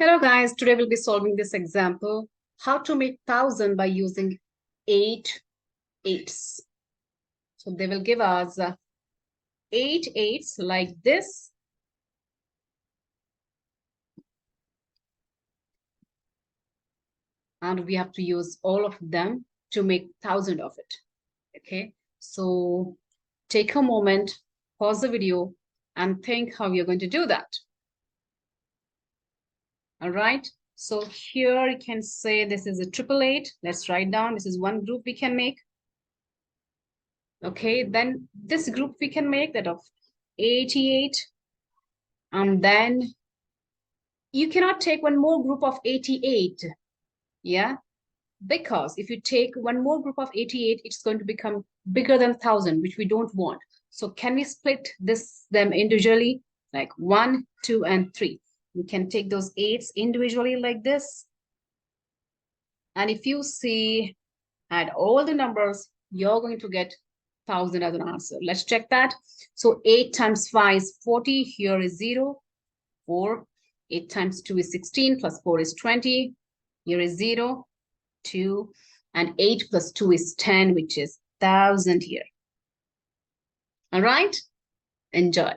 Hello guys, today we'll be solving this example, how to make 1000 by using 8's. So they will give us 8's like this. And we have to use all of them to make 1000 of it. Okay, so take a moment, pause the video and think how you're going to do that. All right, so here you can say this is a 888. Let's write down, this is one group we can make. Okay, then this group we can make that of 88, and then you cannot take one more group of 88. Yeah, because if you take one more group of 88, it's going to become bigger than 1000, which we don't want. So can we split them individually, like 1, 2 and 3? We can take those 8's individually like this, and if you see, add all the numbers, you're going to get 1000 as an answer. Let's check that. So 8 times 5 is 40. Here is 0, 4. 8 times 2 is 16, plus 4 is 20. Here is 0, 2. And 8 plus 2 is 10, which is 1000 here. All right? Enjoy.